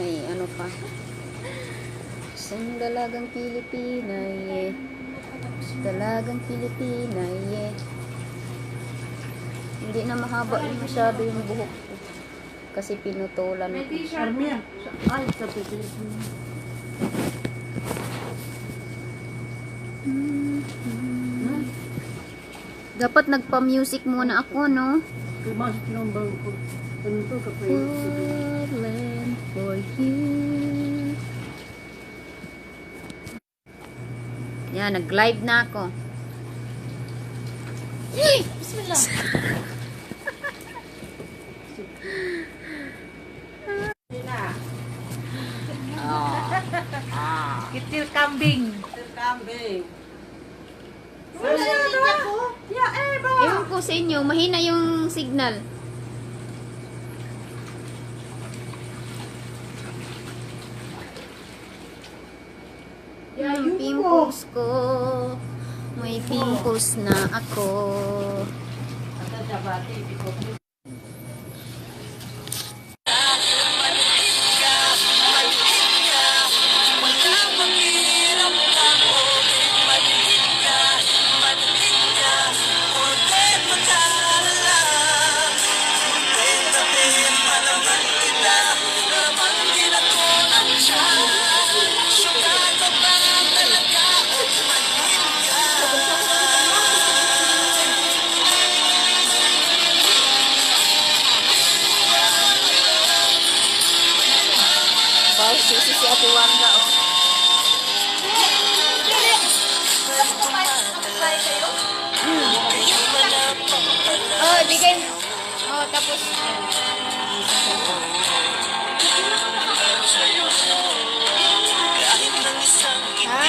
May ano pa. Isang dalagang Pilipina, yeah. Dalagang Pilipina, yeah. Hindi na mahaba masyado yung buhok ko. Kasi pinutulan ko. Ay, sa Pilipina. Dapat nagpa-music muna ako, no? Kumasok ng bangko. Ano to? Falling for you. Yan, nag-live na ako. Bismillah. Kitil kambing. Ewan ko sa inyo, mahina yung signal. Yung pimples ko. May pimples na ako. Wow, sisi si Ate Wanda, oh. Oh, bigay. Oh, tapos. Ha?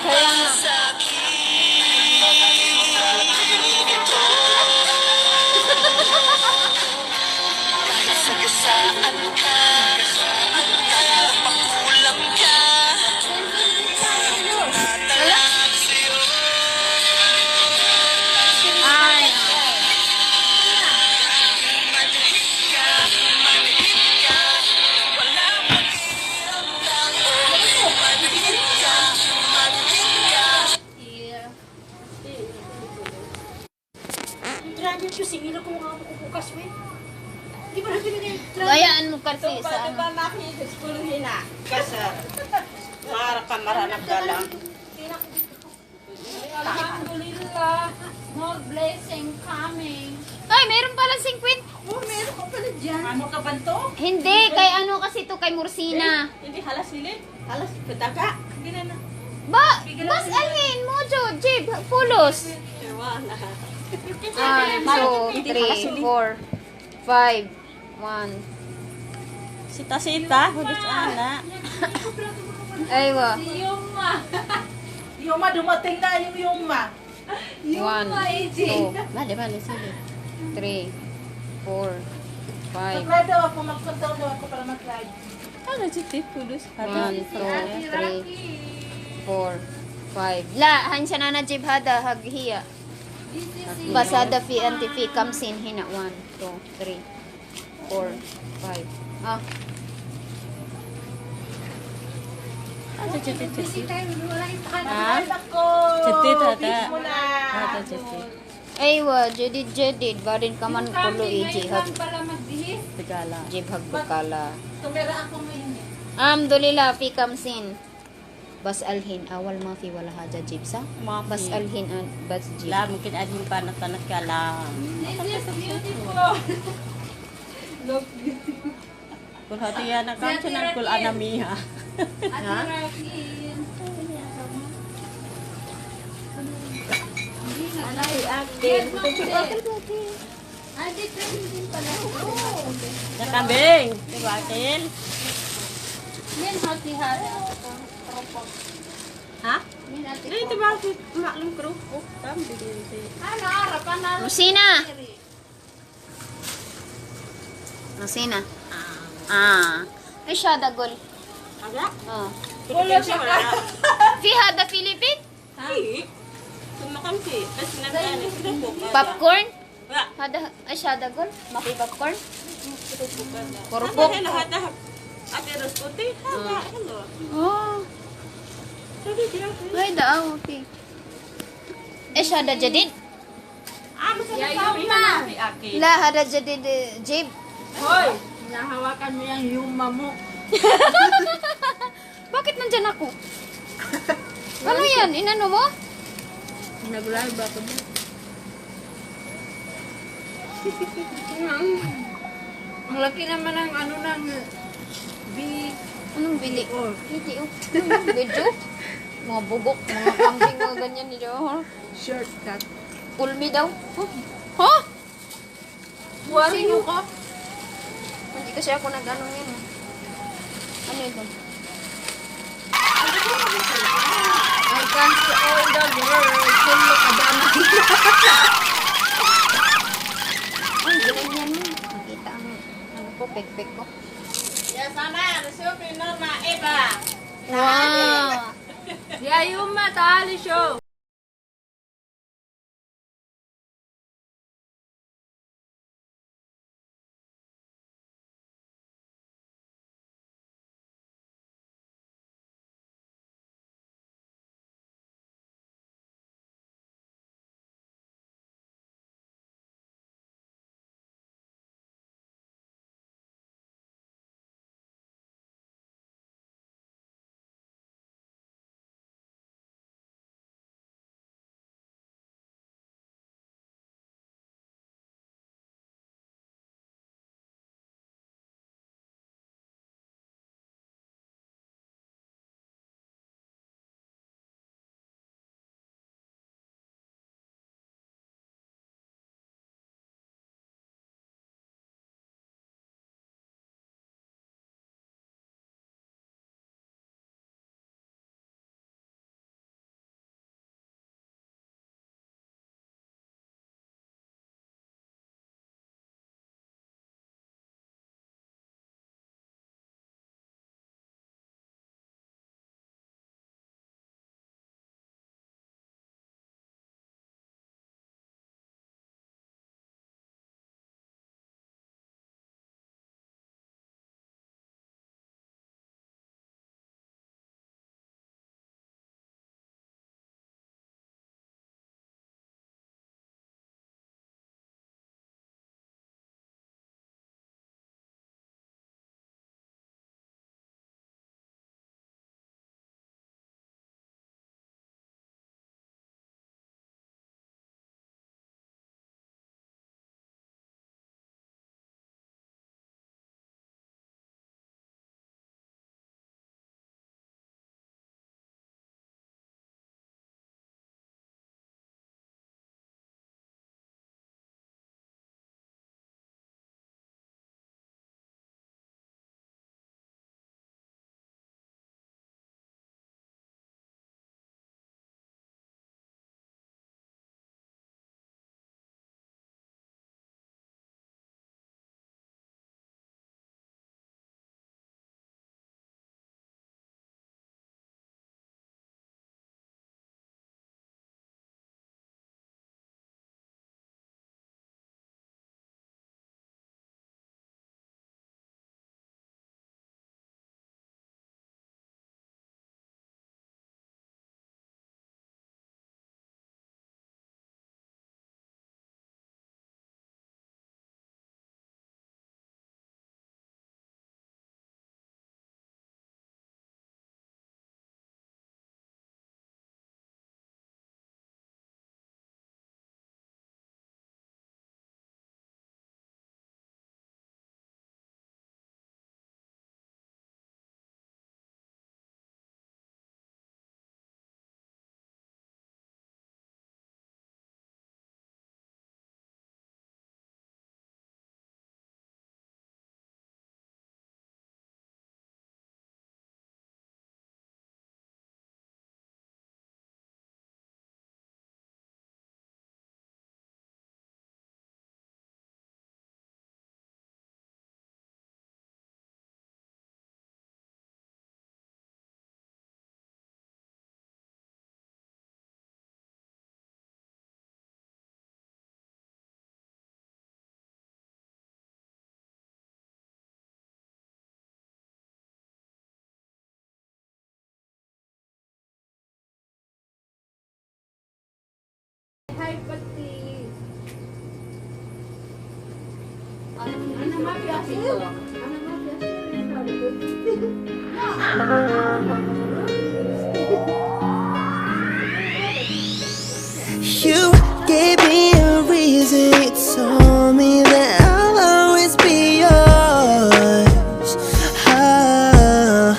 Kaya nga. Bayaan mo kasi sa ano. Alhamdulillah. More blessing coming. Ay, meron pala 50. Oh, meron ka pala dyan. Ano ka ba to? Hindi, kay ano kasi to kay Mursina. Hindi halas silid. Halas pataga. Hindi na na. Bas alhin mo, Jib, pulos. 1, 2, 3, 4, 5, 1. Sita-sita, hulis ana. Aywa. Si Yuma. Yuma, dumating na yung Yuma. 1, 2, bale, sige. 3, 4, 5. Mag-ride daw ako, mag-control daw ako para mag-ride. Ano si Tipulus? 1, 2, 3, 4, 5. La, hansya na na Jib hada, haghiya. Basada fi anti-fi kamsin hina. 1, 2, 3, 4, 5. Ah. Ano si Tipulus? Ha? Ako. Chiti tata. Peace mo na. Tata chiti. Aywa, jadid. Barin ka man kulo iji hag. Pala magbihis. Tigala. Jib hag bukala. Tumira ako ngayon eh. Alhamdulillah, fi kamsin. Bas alhin, awal mafi wala haja jib sa. Bas alhin an bas jib. La, mungkin admin panat-panat ka lang. This is beautiful. Look beautiful. Kul hati yan na kam siya kul anamiha. Ha? Anay actin. Ate, trending pala. Ya kambing. Diba atin? Yan, hati-hati. Ha? Yan, ate. Nah, itu bakit maklum kerupuk. Kambing itu. Ano, harapan na. Rosina! Rosina. Ah. Ay, siya dagol. Ada? Oh. Wala siya ka. Fi hada Philippine? Ay. Sumakam si. Kasi nagkaanin kerupuk. Popcorn? Wala. Hada, ay siya dagol? Maki popcorn? Kurupok. Ano, lahat na. Ate Ros puti. Haba. Ano? Oh. Sabi, dirang. Ay, daaw. Okay. Hada jadid. Masarap sabi na. La, hada jadid, Jib. Hoy! Nahawakan mo yung yuma mo. Bakit nandyan ako? Ano yan? Inano mo? Nag-live ako ba? Ang laki naman ng ano ng Anong bili? Oh. Hindi, oh. Medyo? Mga bugok, mga kambing, mga ganyan nila. Oh. shortcut. Ulmi daw. Ha? Buwari mo ko? Hindi kasi ako nag-ano yan. Ano ito? I can see all the world. Kulo kadama. Ay, ganyan mo. Nakita ang ano ko, pek-pek ko. Yes, Ana. Resume, Norma, Eva. Wow! Yeah, yuma, tali show. You gave me a reason, you told me that I'll always be yours. Oh,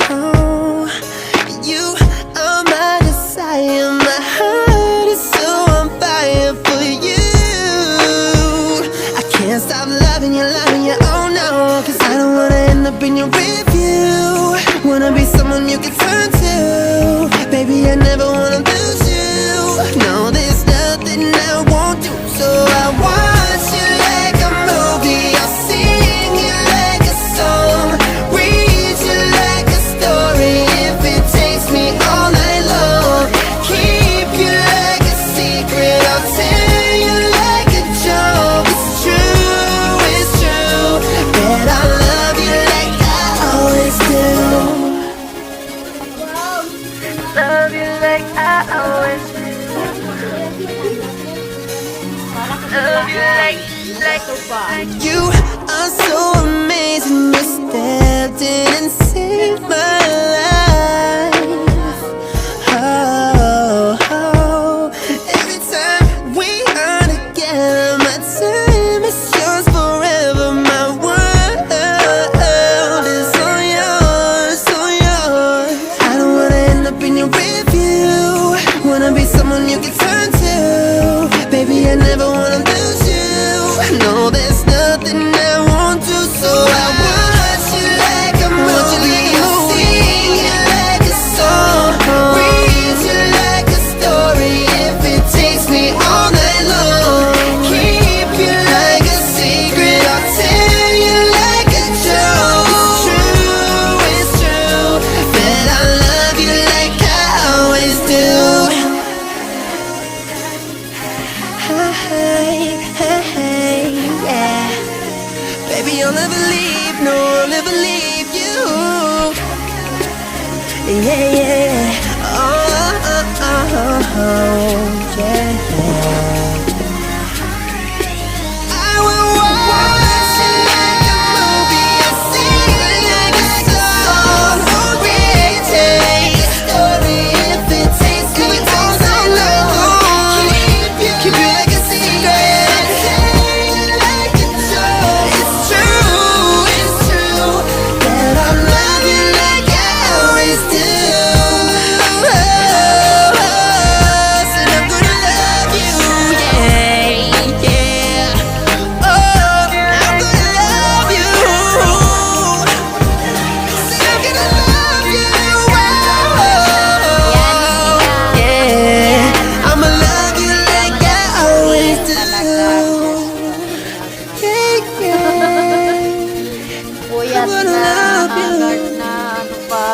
you are my desire, my heart is so on fire for you. I can't stop loving you, oh no, 'cause I don't wanna end up in your review. Wanna be someone you can turn to, baby, I never wanna lose you. No, there's nothing I won't do, so I watch you like a movie. I'll sing you like a song, read you like a story. If it takes me all night long, keep you like a secret. I'll tell you like a joke. It's true, that I love you like I always do. Love you like I always do. Love you like you are so amazing. You stepped in and saved my life. Oh, oh. Every time we are together, my time is yours forever. My world is all yours, all yours. I don't wanna end up in your review. Wanna be someone you can turn to, baby, I never wanna lose you. No, there's nothing I won't do, so I watch you like a movie. Sing you like a song, read you like a story. If it takes me all night long, keep you like a secret. I'll tell you like a joke. It's true, that I love you like I always do. Hey, hey, hey, yeah. Baby, I'll never leave, no, I'll never leave you. Yeah, yeah. Oh, oh, oh, oh, yeah, yeah. I will watch you like a movie. I'll sing like a song. Read a story if it takes me all night long. Keep you like a secret. Tell you like a joke. It's true, that I love you like I always do. Said I'm gonna love you, yeah, yeah. Oh, I'm gonna love you. Said I'm gonna love you. Oh, yeah. I'ma love you like I always do. Yeah, yeah. Puyat I'm gonna na, love you. haggard na, ano pa.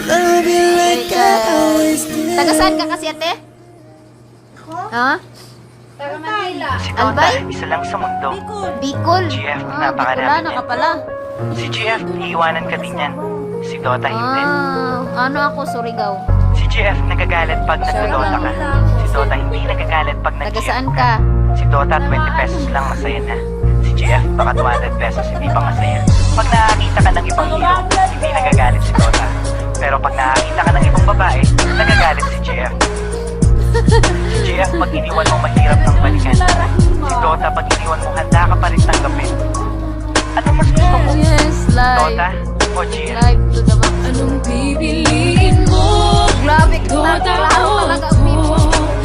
Love you like I always do. Taga saan ka kasi ate? Ha? Taga Manila. Si Albay? Tota, isa lang sa mundo. Bicol? GF, Ah, napakarami Bicolana niyan. ka pala. Si GF, iiwanan ka din yan. Si Dota hindi. Ano ako, Surigao. Si GF nagagalit pag nagdodota ka. Si Dota hindi nagagalit pag Taga nag-GF saan ka. ka? Si Dota 20 pesos lang masaya na. Si GF baka 200 pesos hindi pa masaya. Pag nakakita ka ng ibang hero, hindi nagagalit si Dota. Pero pag nakakita ka ng ibang babae, nagagalit si GF. Si GF pag iniwan mo mahirap ng balikan. Si Dota pag iniwan mo handa ka pa rin tanggapin. Ano mas gusto mo? Yes, live. Dota o GF? Live to the max. Anong pipiliin mo? Grabe, Dota klaro o talaga. ako?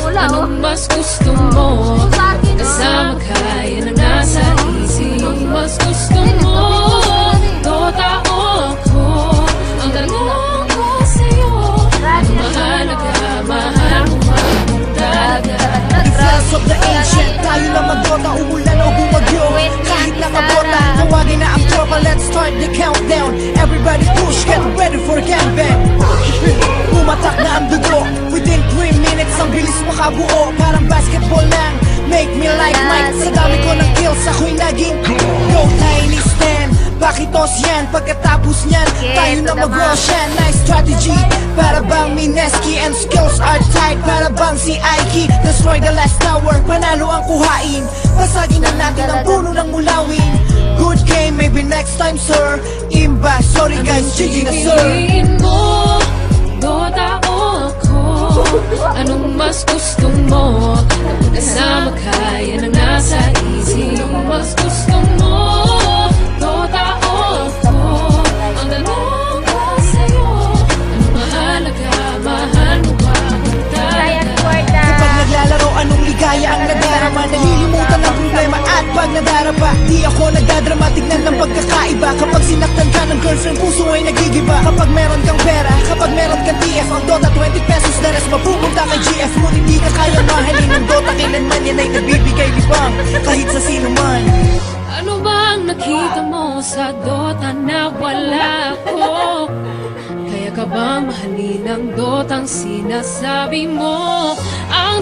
Wala, oh. Anong mas gusto mo? Sa akin, oh. Kasama ka, yan ang nasa isip. Anong mas gusto mo? Dota o ako? Ang tanong ko sa'yo, ang mahalaga, mahal mo magdaga. Influence of the ancient, tayo lang mag-Dota, umulan o bumagyo. Kahit nakabota, tawagin na ang tropa, let's start the countdown. Everybody push, get ready for gangbang. Pumatak na ang dugo, within 3 minutes ang bilis makabuo. Parang basketball lang, make me like Mike. Sa dami ko ng kills, ako'y naging go tiny stand. Pakitos yan, pagkatapos niyan tayo na mag-rush yan. Nice strategy, para bang Mineski and skills are tight. Para bang si Aiki, destroy the last tower. Panalo ang kuhain, pasagin na natin ang puno ng mulawin. Good game, maybe next time sir. Imba, sorry guys, GG na sir. Piliin mo, Dota o ako? Anong mas gusto mo? Kasama ka, yan ang nasa isip. Anong mas gusto mo, Dota o ako? Ang tanong ko sa'yo, anong mahalaga? Mahal mo ba akong talaga? Kapag naglalaro, anong ligaya ang nadarama? Nalilimutan ang problema at pag nadarapa, di ako nagdadrama, tignan ng pagkakaiba. Kapag sinaktan ka ng girlfriend, puso ay nagigiba. Kapag meron kang pera, kapag meron kang TF, ang Dota 20 pesos na rest mapupunta kay GF. Ngunit di ka kaya mahalin ng Dota, kailanman yan ay nagbibigay libang kahit sa sino man. Ano bang nakita mo sa Dota na wala ko? Kaya ka bang mahalin ang Dotang sinasabi mo? Ang